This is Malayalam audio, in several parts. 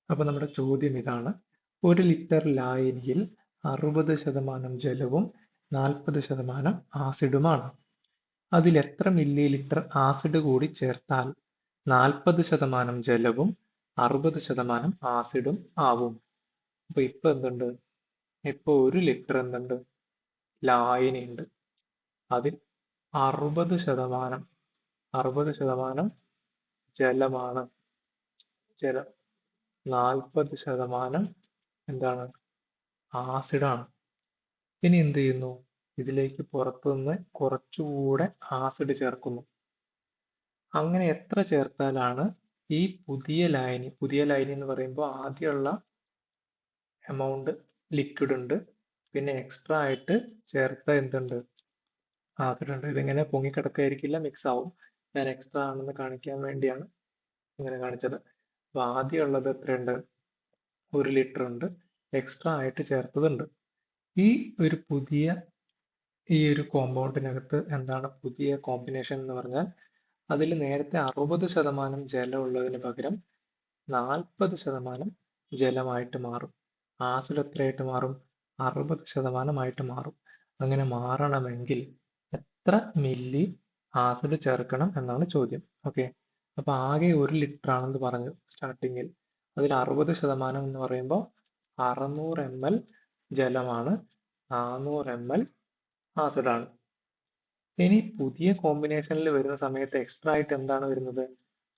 അപ്പൊ നമ്മുടെ ചോദ്യം ഇതാണ്: 1 ലിറ്റർ ലായനിയിൽ 60% ജലവും 40% ആസിഡുമാണ്. അതിൽ എത്ര മില്ലി ലിറ്റർ ആസിഡ് കൂടി ചേർത്താൽ 40% ജലവും 60% ആസിഡും ആവും? അപ്പൊ ഇപ്പൊ എന്തുണ്ട്? ഇപ്പൊ 1 ലിറ്റർ എന്തുണ്ട്? ലായനി ഉണ്ട്. അതിൽ 60% ജലമാണ്. ജലം. 40% എന്താണ്? ആസിഡാണ്. ഇനി എന്ത് ചെയ്യുന്നു? ഇതിലേക്ക് പുറത്തുനിന്ന് കുറച്ചുകൂടെ ആസിഡ് ചേർക്കുന്നു. അങ്ങനെ എത്ര ചേർത്താലാണ് ഈ പുതിയ ലായനി എന്ന് പറയുമ്പോൾ ആദ്യമുള്ള എമൗണ്ട് ലിക്വിഡ് ഉണ്ട്, പിന്നെ എക്സ്ട്രാ ആയിട്ട് ചേർത്ത എന്തുണ്ട്? ആസിഡ് ഉണ്ട്. ഇതിങ്ങനെ പൊങ്ങിക്കിടക്കായിരിക്കില്ല, മിക്സ് ആവും. ഞാൻ എക്സ്ട്രാ ആണെന്ന് കാണിക്കാൻ വേണ്ടിയാണ് ഇങ്ങനെ കാണിച്ചത്. അപ്പൊ ആദ്യമുള്ളത് എത്രയുണ്ട്? 1 ലിറ്റർ ഉണ്ട്, എക്സ്ട്രാ ആയിട്ട് ചേർത്തതുണ്ട്. ഈ ഒരു കോമ്പൗണ്ടിനകത്ത് എന്താണ് പുതിയ കോമ്പിനേഷൻ എന്ന് പറഞ്ഞാൽ, അതിൽ നേരത്തെ 60% ജലം ഉള്ളതിന് പകരം 40% ജലമായിട്ട് മാറും. ആസിഡ് എത്രയായിട്ട് മാറും? 60% മാറും. അങ്ങനെ മാറണമെങ്കിൽ എത്ര മില്ലി ആസിഡ് ചേർക്കണം എന്നാണ് ചോദ്യം. ഓക്കെ, അപ്പൊ ആകെ 1 ലിറ്റർ ആണെന്ന് പറഞ്ഞു സ്റ്റാർട്ടിങ്ങിൽ. അതിൽ 60% എന്ന് പറയുമ്പോൾ 600 ml ജലമാണ്, 400 ml ആസിഡാണ്. ഇനി പുതിയ കോമ്പിനേഷനിൽ വരുന്ന സമയത്ത് എക്സ്ട്രാ ആയിട്ട് എന്താണ് വരുന്നത്?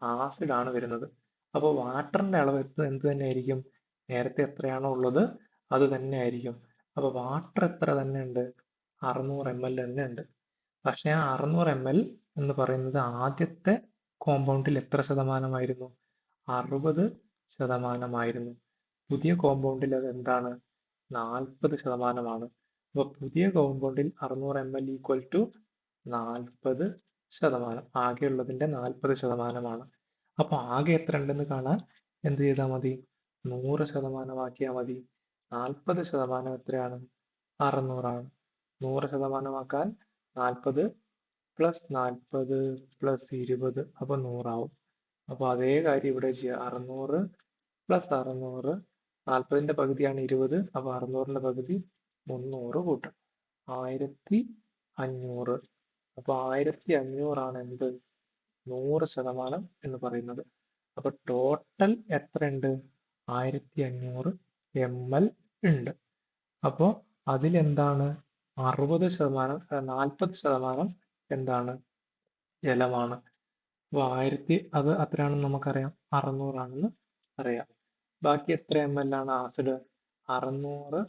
ആസിഡ് ആണ് വരുന്നത്. അപ്പോൾ വാട്ടറിന്റെ അളവ് എന്ത് തന്നെ ആയിരിക്കും? നേരത്തെ എത്രയാണോ ഉള്ളത് അത് തന്നെ ആയിരിക്കും. അപ്പൊ വാട്ടർ എത്ര തന്നെ ഉണ്ട്? 600 ml തന്നെ ഉണ്ട്. പക്ഷെ ആ 600 ml എന്ന് പറയുന്നത് ആദ്യത്തെ കോമ്പൗണ്ടിൽ എത്ര ശതമാനമായിരുന്നു? 60% പുതിയ കോമ്പൗണ്ടിൽ അത് എന്താണ്? 40%. അപ്പൊ പുതിയ കോമ്പൗണ്ടിൽ 600 ml ഈക്വൽ ടു 40%. ആകെയുള്ളതിന്റെ 40%. അപ്പൊ ആകെ എത്ര ഉണ്ടെന്ന് കാണാൻ എന്ത് ചെയ്താൽ മതി? 100% ആക്കിയാൽ മതി. 40% എത്രയാണ്? 600 ആണ്. 100% ആക്കാൻ 40 പ്ലസ് 40 പ്ലസ് 20, അപ്പൊ 100 ആവും. അപ്പൊ അതേ കാര്യം ഇവിടെ ചെയ്യുക. 600 പ്ലസ് 600, 40ന്റെ പകുതിയാണ് 20, അപ്പൊ 600ന്റെ പകുതി 300 കൂട്ടും, 1500. അപ്പൊ 1500 ആണ് എന്ത്? 100% എന്ന് പറയുന്നത്. അപ്പൊ ടോട്ടൽ എത്ര ഉണ്ട്? 1500 ml ഉണ്ട്. അപ്പോ അതിലെന്താണ്? 60%, 40% എന്താണ്? ജലമാണ്. അപ്പൊ അത് അത്രയാണെന്ന് നമുക്കറിയാം, 600 ആണെന്ന് അറിയാം. ബാക്കി എത്ര ml ആണ് ആസിഡ്? 600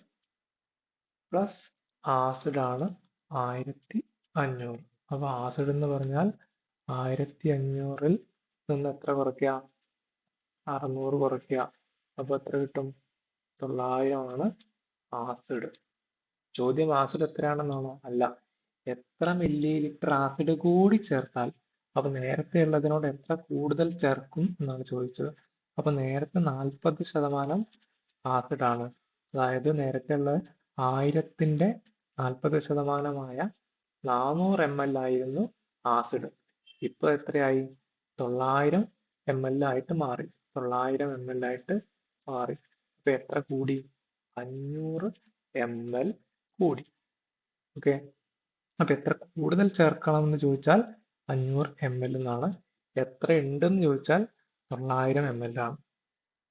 പ്ലസ് ആസിഡ് ആണ് 1500. അപ്പൊ ആസിഡ് എന്ന് പറഞ്ഞാൽ 1500-ൽ നിന്ന് എത്ര കുറയ്ക്കുക? 600 കുറയ്ക്കുക. അപ്പൊ എത്ര കിട്ടും? 900 ആണ് ആസിഡ്. ചോദ്യം ആസിഡ് എത്രയാണെന്നാണോ? അല്ല, എത്ര മില്ലി ലിറ്റർ ആസിഡ് കൂടി ചേർത്താൽ. അപ്പൊ നേരത്തെ ഉള്ളതിനോട് എത്ര കൂടുതൽ ചേർക്കും എന്നാണ് ചോദിച്ചത്. അപ്പൊ നേരത്തെ 40% ആസിഡാണ്. അതായത് നേരത്തെ ഉള്ള 1000ന്റെ 40%-മായ 400 ml ആയിരുന്നു ആസിഡ്. ഇപ്പൊ എത്രയായി? 900 ml ആയിട്ട് മാറി. 900 ml ആയിട്ട് മാറി. അപ്പൊ എത്ര കൂടി? 500 ml കൂടി. ഓക്കെ, അപ്പൊ എത്ര കൂടുതൽ ചേർക്കണം എന്ന് ചോദിച്ചാൽ 500 ml എന്നാണ്. എത്ര ഉണ്ടെന്ന് ചോദിച്ചാൽ 900 ml ആണ്.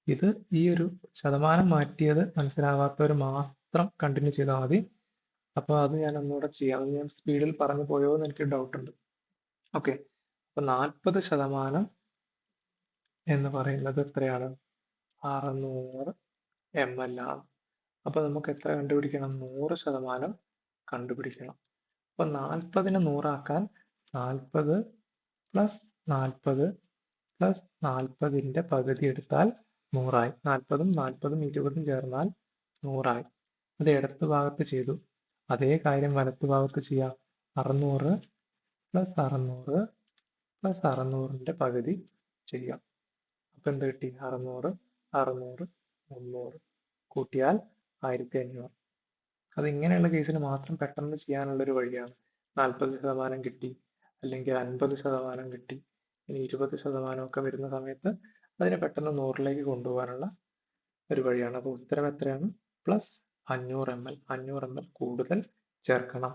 ഇത് ഈ ഒരു ശതമാനം മാറ്റിയത് മനസ്സിലാവാത്തവർ മാത്രം കണ്ടിന്യൂ ചെയ്താൽ മതി. അപ്പൊ അത് ഞാൻ ഒന്നുകൂടെ ചെയ്യാം. അത് ഞാൻ സ്പീഡിൽ പറഞ്ഞു പോയോ എന്ന് എനിക്ക് ഡൗട്ട് ഉണ്ട്. ഓക്കെ, അപ്പൊ 40% എന്ന് പറയുന്നത് എത്രയാണ്? 600 ml ആണ്. അപ്പൊ നമുക്ക് എത്ര കണ്ടുപിടിക്കണം? 100% കണ്ടുപിടിക്കണം. അപ്പൊ 40നെ 100 ആക്കാൻ 40 പ്ലസ് 40 പ്ലസ് 40ന്റെ പകുതി എടുത്താൽ 100 ആയി. 40ഉം 40ഉം 20ഉം ചേർന്നാൽ 100 ആയി. അത് ഇടത്ത് ഭാഗത്ത് ചെയ്തു. അതേ കാര്യം വലത്ത് ഭാഗത്ത് ചെയ്യാം. 600 പ്ലസ് 600 പ്ലസ് 600ന്റെ പകുതി ചെയ്യാം. അപ്പൊ എന്ത് കിട്ടി? 600, 600, 300 കൂട്ടിയാൽ 1500. അത് ഇങ്ങനെയുള്ള കേസിൽ മാത്രം പെട്ടെന്ന് ചെയ്യാനുള്ള ഒരു വഴിയാണ്. 40% കിട്ടി, അല്ലെങ്കിൽ 50% കിട്ടി, ഇനി 20% ഒക്കെ വരുന്ന സമയത്ത് അതിനെ പെട്ടെന്ന് 100ലേക്ക് കൊണ്ടുപോകാനുള്ള ഒരു വഴിയാണ്. അപ്പോൾ ഉത്തരം എത്രയാണ്? +500 ml. 500 ml കൂടുതൽ ചേർക്കണം.